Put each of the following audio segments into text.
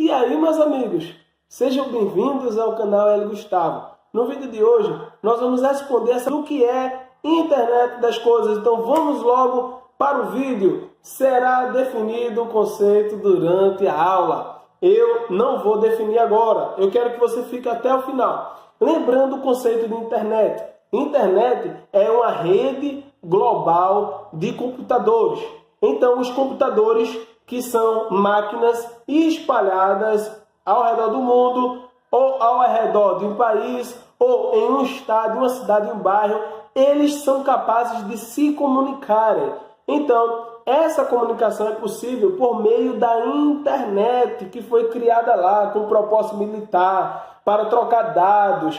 E aí, meus amigos, sejam bem-vindos ao canal Hélio Gustavo. No vídeo de hoje, nós vamos responder o que é internet das coisas. Então vamos logo para o vídeo. Será definido o conceito durante a aula. Eu não vou definir agora, eu quero que você fique até o final. Lembrando o conceito de internet. Internet é uma rede global de computadores. Então, os computadores que são máquinas espalhadas ao redor do mundo, ou ao redor de um país, ou em um estado, uma cidade, um bairro, eles são capazes de se comunicarem. Então, essa comunicação é possível por meio da internet, que foi criada lá com propósito militar, para trocar dados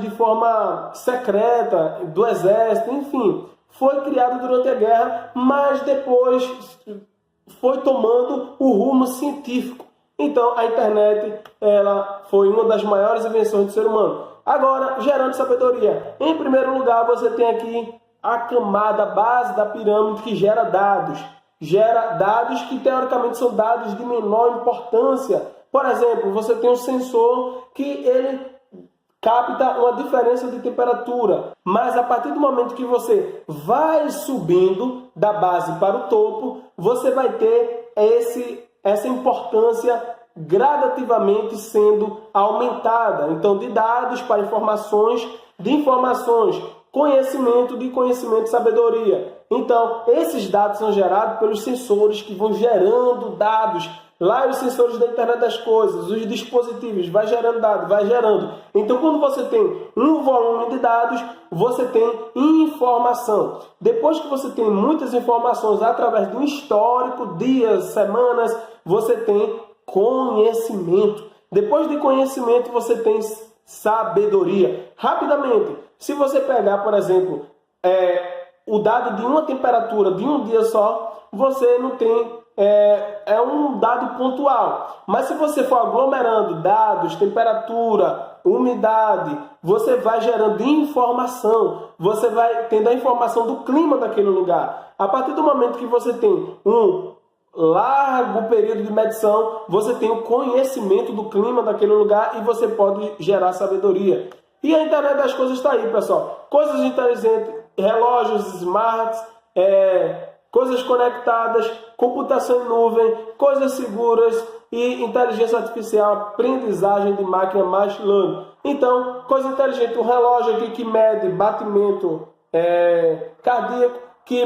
de forma secreta, do exército, enfim. Foi criado durante a guerra, mas depois foi tomando o rumo científico. Então, a internet ela foi uma das maiores invenções do ser humano. Agora, gerando sabedoria. Em primeiro lugar, você tem aqui a camada base da pirâmide que gera dados. Gera dados que, teoricamente, são dados de menor importância. Por exemplo, você tem um sensor que ele capta uma diferença de temperatura. Mas a partir do momento que você vai subindo da base para o topo, você vai ter essa importância gradativamente sendo aumentada. Então, de dados para informações, de informações, conhecimento, de conhecimento, sabedoria. Então, esses dados são gerados pelos sensores que vão gerando dados. Lá os sensores da internet das coisas, os dispositivos, vai gerando dados, vai gerando. Então, quando você tem um volume de dados, você tem informação. Depois que você tem muitas informações através de um histórico, dias, semanas, você tem conhecimento. Depois de conhecimento, você tem sabedoria. Rapidamente, se você pegar, por exemplo, o dado de uma temperatura de um dia só, você não tem... É um dado pontual. Mas se você for aglomerando dados, temperatura, umidade, você vai gerando informação. Você vai tendo a informação do clima daquele lugar. A partir do momento que você tem um largo período de medição, você tem o conhecimento do clima daquele lugar e você pode gerar sabedoria. E a internet das coisas está aí, pessoal. Coisas inteligentes, relógios smarts, coisas conectadas, computação em nuvem, coisas seguras e inteligência artificial, aprendizagem de máquina, machine learning. Então, coisa inteligente, um relógio aqui que mede batimento cardíaco, que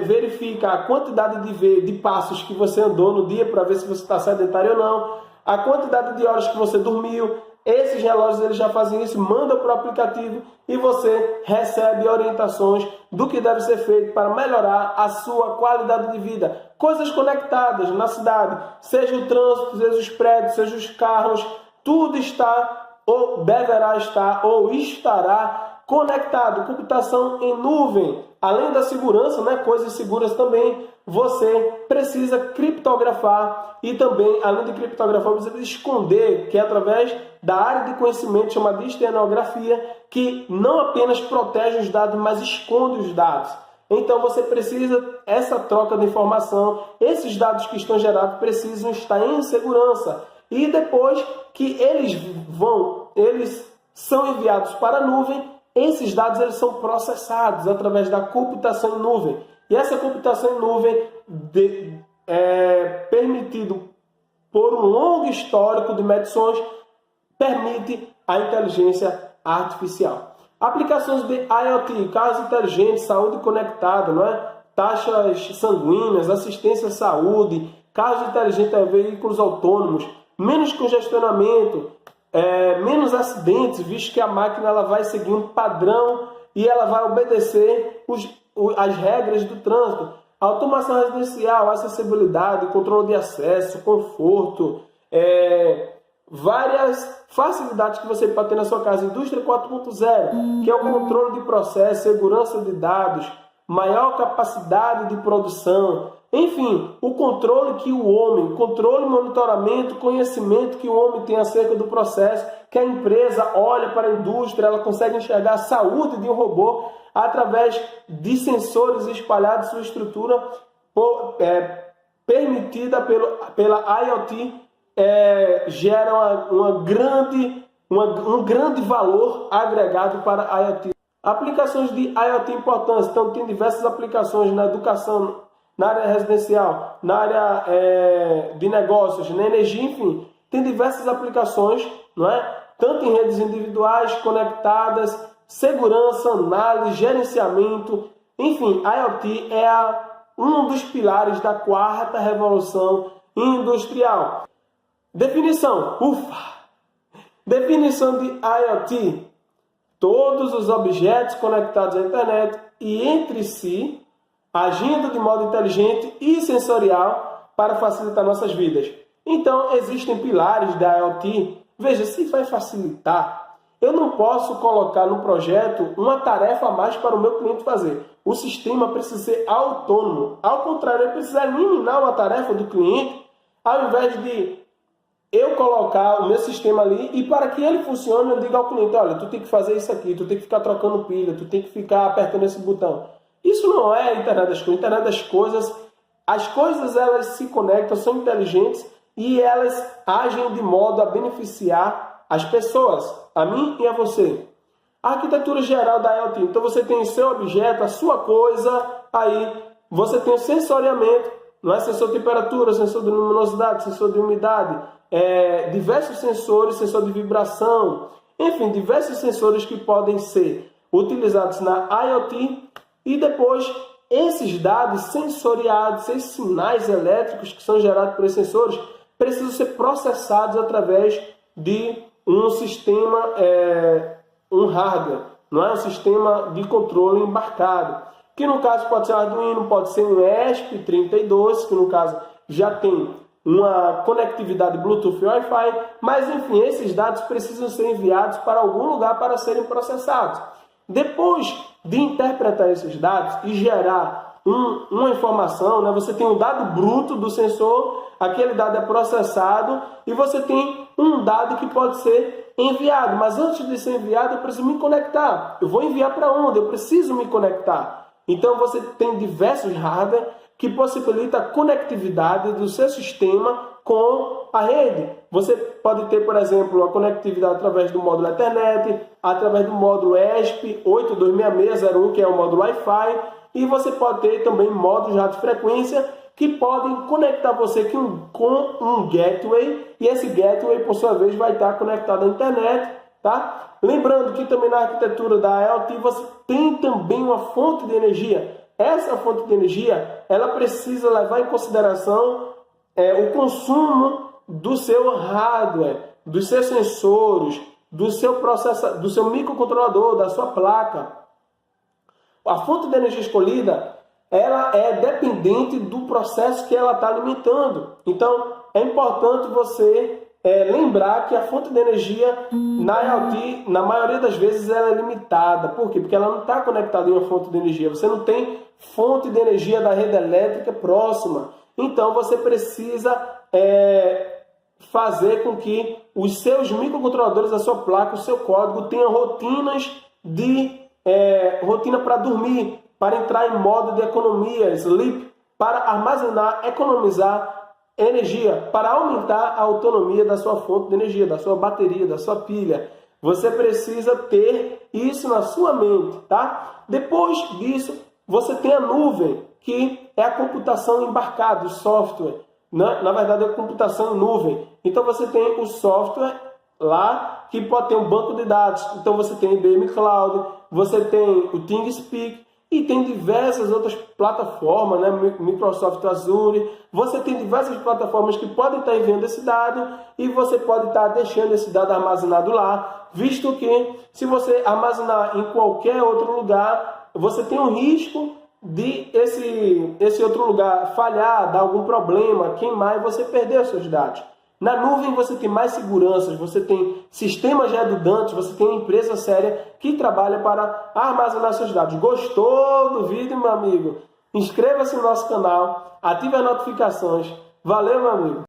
verifica a quantidade de passos que você andou no dia para ver se você está sedentário ou não, a quantidade de horas que você dormiu. Esses relógios eles já fazem isso, mandam para o aplicativo e você recebe orientações do que deve ser feito para melhorar a sua qualidade de vida. Coisas conectadas na cidade, seja o trânsito, seja os prédios, seja os carros, tudo está ou deverá estar ou estará conectado. Computação em nuvem, além da segurança, coisas seguras também, você precisa criptografar e também, além de criptografar, você precisa esconder, que é através da área de conhecimento chamada de estenografia, que não apenas protege os dados, mas esconde os dados. Então você precisa, essa troca de informação, esses dados que estão gerados precisam estar em segurança. E depois que eles são enviados para a nuvem, esses dados eles são processados através da computação em nuvem. E essa computação em nuvem permitido por um longo histórico de medições, permite a inteligência artificial. Aplicações de IoT, carros inteligentes, saúde conectada, taxas sanguíneas, assistência à saúde, carros inteligentes, veículos autônomos, menos congestionamento, menos acidentes, visto que a máquina ela vai seguir um padrão e ela vai obedecer as regras do trânsito. Automação residencial, acessibilidade, controle de acesso, conforto, várias facilidades que você pode ter na sua casa. Indústria 4.0, que é o controle de processo, segurança de dados, maior capacidade de produção, enfim, o controle que o homem, controle, monitoramento, conhecimento que o homem tem acerca do processo, que a empresa olha para a indústria, ela consegue enxergar a saúde de um robô através de sensores espalhados em sua estrutura permitida pela IoT gera um grande valor agregado para a IoT. Aplicações de IoT importantes. Então, tem diversas aplicações na educação, na área residencial, na área de negócios, na energia, enfim. Tem diversas aplicações, não é? Tanto em redes individuais, conectadas, segurança, análise, gerenciamento. Enfim, a IoT é um dos pilares da quarta revolução industrial. Definição. Definição de IoT. Todos os objetos conectados à internet e entre si, agindo de modo inteligente e sensorial para facilitar nossas vidas. Então, existem pilares da IoT. Veja, se vai facilitar, eu não posso colocar no projeto uma tarefa a mais para o meu cliente fazer. O sistema precisa ser autônomo. Ao contrário, ele precisa eliminar uma tarefa do cliente, ao invés de eu colocar o meu sistema ali e para que ele funcione, eu digo ao cliente, olha, tu tem que fazer isso aqui, tu tem que ficar trocando pilha, tu tem que ficar apertando esse botão. Isso não é a internet das coisas. Internet das coisas, as coisas elas se conectam, são inteligentes e elas agem de modo a beneficiar as pessoas, a mim e a você. A arquitetura geral da IoT. Então você tem o seu objeto, a sua coisa, aí você tem o sensoriamento, não é? Sensor de temperatura, sensor de luminosidade, sensor de umidade, diversos sensores, sensor de vibração, enfim, diversos sensores que podem ser utilizados na IoT e depois esses dados sensoriados, esses sinais elétricos que são gerados por esses sensores, precisam ser processados através de um sistema, um hardware, não é? Um sistema de controle embarcado, que no caso pode ser Arduino, pode ser um ESP32, que no caso já tem uma conectividade Bluetooth e Wi-Fi, mas enfim, esses dados precisam ser enviados para algum lugar para serem processados. Depois de interpretar esses dados e gerar uma informação, né? Você tem um dado bruto do sensor, aquele dado é processado e você tem um dado que pode ser enviado. Mas antes de ser enviado, eu preciso me conectar. Eu vou enviar para onde? Eu preciso me conectar. Então você tem diversos hardware que possibilita a conectividade do seu sistema com a rede. Você pode ter, por exemplo, a conectividade através do módulo Ethernet, através do módulo ESP826601, que é o módulo Wi-Fi, e você pode ter também módulos de alta frequência que podem conectar você com um gateway, e esse gateway, por sua vez, vai estar conectado à internet, tá? Lembrando que também na arquitetura da IoT você tem também uma fonte de energia. Essa fonte de energia, ela precisa levar em consideração o consumo do seu hardware, dos seus sensores, do seu microcontrolador, da sua placa. A fonte de energia escolhida, ela é dependente do processo que ela está alimentando. Então, é importante você lembrar que a fonte de energia na IoT, na maioria das vezes, ela é limitada. Por quê? Porque ela não está conectada em uma fonte de energia. Você não tem fonte de energia da rede elétrica próxima. Então, você precisa fazer com que os seus microcontroladores, a sua placa, o seu código, tenham rotinas rotina para dormir, para entrar em modo de economia, sleep, para armazenar, economizar energia, para aumentar a autonomia da sua fonte de energia, da sua bateria, da sua pilha. Você precisa ter isso na sua mente, tá? Depois disso, você tem a nuvem, que é a computação embarcada, o software. Na verdade, é a computação em nuvem. Então, você tem o software lá, que pode ter um banco de dados. Então, você tem IBM Cloud, você tem o ThingSpeak, e tem diversas outras plataformas, né? Microsoft Azure. Você tem diversas plataformas que podem estar enviando esse dado e você pode estar deixando esse dado armazenado lá, visto que se você armazenar em qualquer outro lugar, você tem um risco de esse outro lugar falhar, dar algum problema, queimar e você perder os seus dados. Na nuvem você tem mais seguranças, você tem sistemas redundantes, você tem uma empresa séria que trabalha para armazenar seus dados. Gostou do vídeo, meu amigo? Inscreva-se no nosso canal, ative as notificações. Valeu, meu amigo!